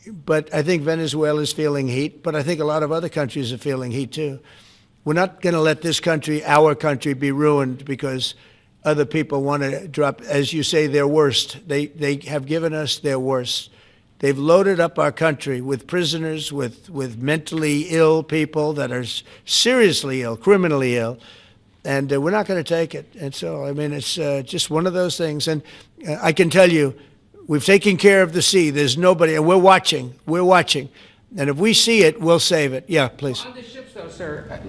but I think Venezuela is feeling heat, but I think a lot of other countries are feeling heat too. We're not going to let this country, our country, be ruined because other people want to drop, as you say, their worst. They have given us their worst. They've loaded up our country with prisoners, with mentally ill people that are seriously ill, criminally ill, and we're not going to take it. And so, I mean, it's just one of those things. And I can tell you, we've taken care of the sea. There's nobody, and we're watching. We're watching. And if we see it, we'll save it. Yeah, please. On the ships, though, sir,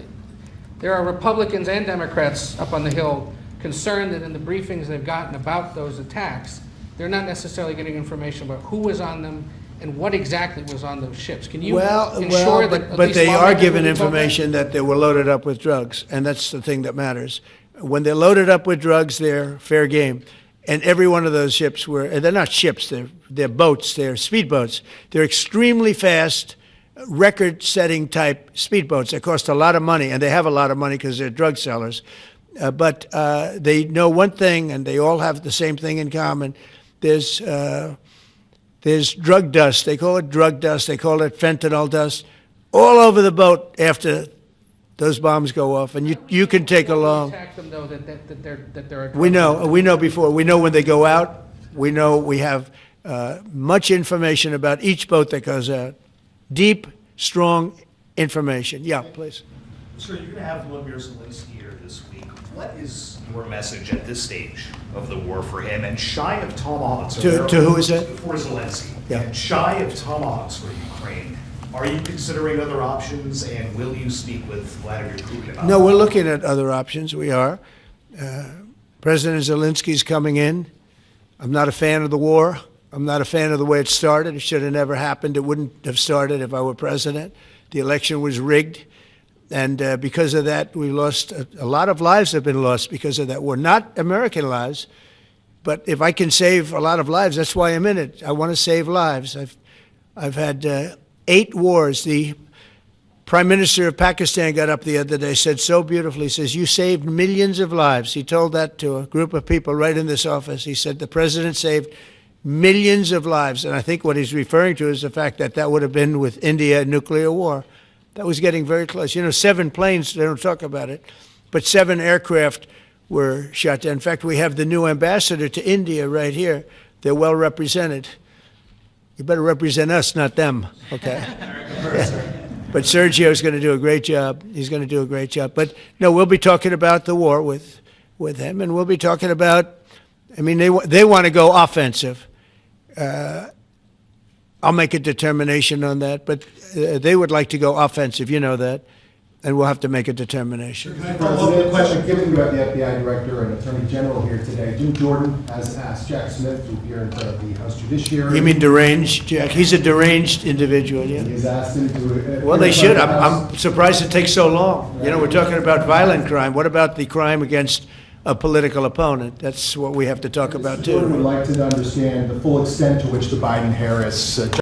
there are Republicans and Democrats up on the Hill concerned that in the briefings they've gotten about those attacks, they're not necessarily getting information about who was on them and what exactly was on those ships. Can you ensure that? But they are given information that they were loaded up with drugs, and that's the thing that matters. When they're loaded up with drugs, they're fair game. And every one of those ships were, and they're not ships, they're boats, they're speedboats. They're extremely fast, record-setting type speedboats. They cost a lot of money, and they have a lot of money because they're drug sellers. But they know one thing, and they all have the same thing in common. There's drug dust. They call it drug dust. They call it fentanyl dust all over the boat after those bombs go off. And you can take along. Attack them, though, that they're a We know before. We know when they go out. We know we have much information about each boat that goes out. Deep, strong information. Yeah, please. Sir, you're going to have Vladimir Zelenskiy here this week. What is your message at this stage of the war for him? And shy of tomahawks, to who is that? For Zelensky. Yeah. And shy of tomahawks for Ukraine. Are you considering other options, and will you speak with Vladimir Putin about No, we're looking at other options. We are. President Zelenskyy's coming in. I'm not a fan of the war. I'm not a fan of the way it started. It should have never happened. It wouldn't have started if I were president. The election was rigged. And because of that, we lost a lot of lives have been lost because of that war. Not American lives, but if I can save a lot of lives, that's why I'm in it. I want to save lives. I've had 8 wars. The Prime Minister of Pakistan got up the other day, said so beautifully, says, you saved millions of lives. He told that to a group of people right in this office. He said the president saved millions of lives. And I think what he's referring to is the fact that that would have been with India, nuclear war. That was getting very close. You know, 7 planes, they don't talk about it, but 7 aircraft were shot down. In fact, we have the new ambassador to India right here. They're well represented. You better represent us, not them, okay? But Sergio's going to do a great job. He's going to do a great job. But no, we'll be talking about the war with him, and we'll be talking about, I mean, they want to go offensive. I'll make a determination on that, but they would like to go offensive, you know that, and we'll have to make a determination. Can I follow up a question? Given you have the FBI Director and Attorney General here today, Jim Jordan has asked Jack Smith to appear in front of the House Judiciary. You mean deranged, Jack? He's a deranged individual, yeah. He's asked him to Well, they should. I'm surprised it takes so long. You know, we're talking about violent crime. What about the crime against a political opponent? That's what we have to talk about, too. Jordan would like to understand the full extent to which the Biden-Harris